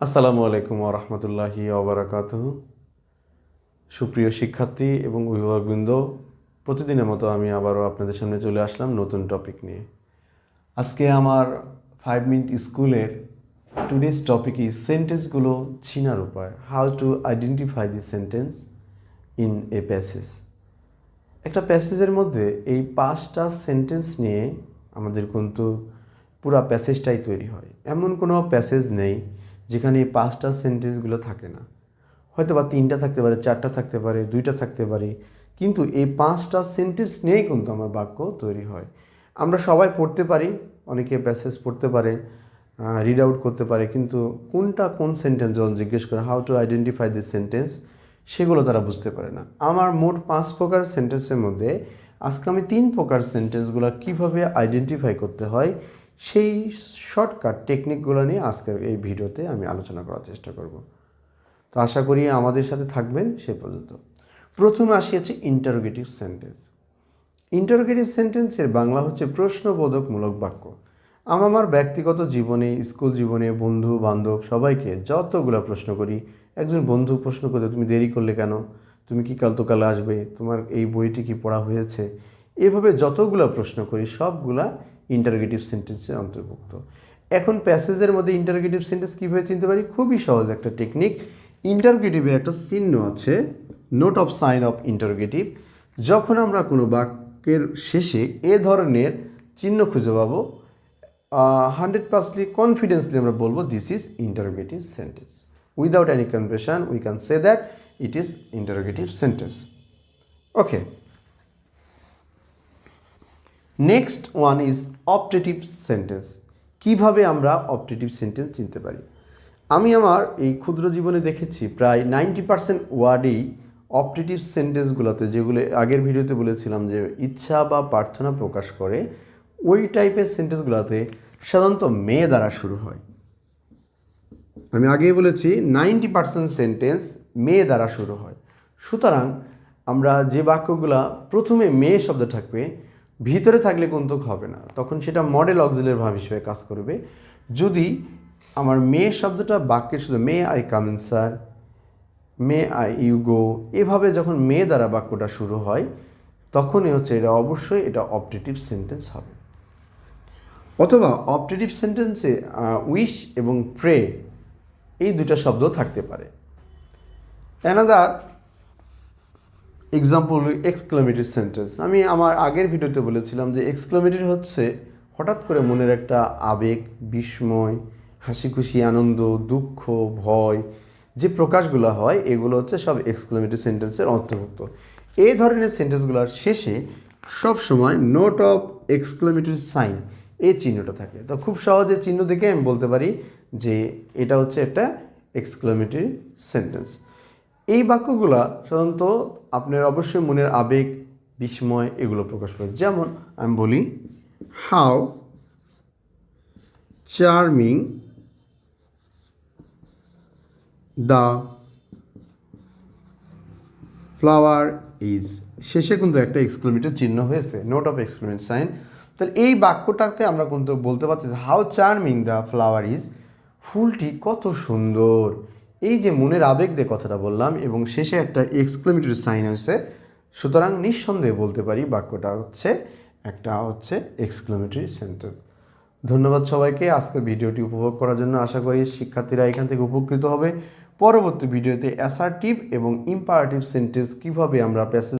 আসসালামু আলাইকুম ওয়া রাহমাতুল্লাহি ওয়া বারাকাতুহু। সুপ্রিয় শিক্ষার্থী এবং অভিভাবকবৃন্দ, প্রতিদিনের মতো আমি আবারও আপনাদের সামনে চলে আসলাম নতুন টপিক নিয়ে। আজকে আমার 5 মিনিট স্কুলের টুডেজ টপিক ইজ সেন্টেন্সগুলো চিনার উপায়, how to identify the sentence in a passage. একটা প্যাসেজের মধ্যে এই 5টা সেন্টেন্স নিয়ে আমাদের কিন্তু পুরো প্যাসেজটাই তৈরি হয়। এমন কোনো প্যাসেজ নেই যেখানে এই 5টা সেন্টেন্সগুলো থাকে না। হয়তো বা 3টা থাকতে পারে, 4টা থাকতে পারে, 2টা থাকতে পারে, কিন্তু এই 5টা সেন্টেন্স নিয়েই কিন্তু আমার বাক্য তৈরি হয়। আমরা সবাই পড়তে পারি, অনেকে প্যাসেজ পড়তে পারে, রিড আউট করতে পারে, কিন্তু কোনটা কোন সেন্টেন্স যখন জিজ্ঞেস করে how to identify this sentence, সেগুলো তারা বুঝতে পারে না। আমার মোট 5 প্রকার সেন্টেন্সের মধ্যে আজকে আমি 3 প্রকার সেন্টেন্সগুলো কীভাবে আইডেন্টিফাই করতে হয় সেই শর্টকাট টেকনিকগুলো নিয়ে আজকের এই ভিডিওতে আমি আলোচনা করার চেষ্টা করব। তো আশা করি আমাদের সাথে থাকবেন সে পর্যন্ত। প্রথমে আসি হচ্ছে ইন্টারোগেটিভ সেন্টেন্স। ইন্টারোগেটিভ সেন্টেন্সের বাংলা হচ্ছে প্রশ্নবোধকমূলক বাক্য। আমার ব্যক্তিগত জীবনে, স্কুল জীবনে, বন্ধু বান্ধব সবাইকে যতগুলো প্রশ্ন করি, একজন বন্ধু প্রশ্ন করতে তুমি দেরি করলে কেন, তুমি কি কাল আসবে, তোমার এই বইটি কি পড়া হয়েছে, এভাবে যতগুলো প্রশ্ন করি সবগুলা ইন্টারোগেটিভ সেন্টেন্সের অন্তর্ভুক্ত। এখন প্যাসেজের মধ্যে ইন্টারোগেটিভ সেন্টেন্স কীভাবে চিনতে পারি? খুবই সহজ একটা টেকনিক। ইন্টারোগেটিভের একটা চিহ্ন আছে, note of sign of interrogative. যখন আমরা কোনো বাক্যের শেষে এ ধরনের চিহ্ন খুঁজে পাবো, 100% কনফিডেন্সলি আমরা বলবো this is interrogative sentence. Without any confession we can say that it is interrogative sentence. Okay, next one is optative sentence. কিভাবে আমরা অপটেটিভ সেন্টেন্স চিনতে পারি? আমি আমার এই ক্ষুদ্র জীবনে দেখেছি প্রায় 90% ওয়ার্ডেই অপটেটিভ সেন্টেন্সগুলোতে, যেগুলো আগের ভিডিওতে বলেছিলাম যে ইচ্ছা বা প্রার্থনা প্রকাশ করে, ওই টাইপের সেন্টেন্সগুলোতে সাধারণত মেয়ে দ্বারা শুরু হয়। আমি আগেই বলেছি 90% সেন্টেন্স মেয়ে দ্বারা শুরু হয়। সুতরাং আমরা যে বাক্যগুলো প্রথমে মেয়ে শব্দ থাকবে, ভিতরে থাকলে কিন্তু হবে না, তখন সেটা মডেল অক্সিলারি ভার্ব হিসেবে কাজ করবে। যদি আমার মেয়ে শব্দটা বাক্যের শুধু may I come in sir, may I you go, এভাবে যখন মেয়ে দ্বারা বাক্যটা শুরু হয় তখনই হচ্ছে এটা অবশ্যই এটা অপটেটিভ সেন্টেন্স হবে। অথবা অপটেটিভ সেন্টেন্সে উইশ এবং প্রে এই দুটা শব্দ থাকতে পারে। Another example exclamatory sentence. আমি আমার আগের ভিডিওতে বলেছিলাম যে এক্সক্লেমেটরি হচ্ছে হঠাৎ করে মনের একটা আবেগ, বিস্ময়, হাসি খুশি, আনন্দ, দুঃখ, ভয়, যে প্রকাশগুলো হয় এগুলো হচ্ছে সব এক্সক্লেমেটরি সেন্টেন্সের অন্তর্ভুক্ত। এই ধরনের সেন্টেন্সগুলোর শেষে সব সময় নোট অফ এক্সক্লেমেটরি সাইন এই চিহ্নটা থাকে। তো খুব সহজে চিহ্ন দেখে আমি বলতে পারি যে এটা হচ্ছে একটা এক্সক্লেমেটরি সেন্টেন্স। এই বাক্যগুলো সাধারণত আপনার অবশ্যই মনের আবেগ, বিস্ময় এগুলো প্রকাশ করে। যেমন আমি বলি how charming the flower is, শেষে কিন্তু একটা এক্সক্লেমেটরি চিহ্ন হয়েছে, নোট অফ এক্সক্লেমেটরি সাইন। তাহলে এই বাক্যটাতে আমরা কিন্তু বলতে পারছি how charming the flower is, ফুলটি কত সুন্দর। এই যে মনের আবেগ দিয়ে কথাটা বললাম এবং শেষে একটা এক্সক্লেমেটরি সাইন আছে, সুতরাং নিঃসন্দেহে বলতে পারি বাক্যটা হচ্ছে এক্সক্লেমেটরি সেন্টেন্স। ধন্যবাদ সবাইকে আজকের ভিডিওটি উপভোগ করার জন্য। আশা করি শিক্ষার্থীরা এখান থেকে উপকৃত হবে। পরবর্তী ভিডিওতে অ্যাসার্টিভ এবং ইম্পারেটিভ সেন্টেন্স কীভাবে আমরা প্যাসেজ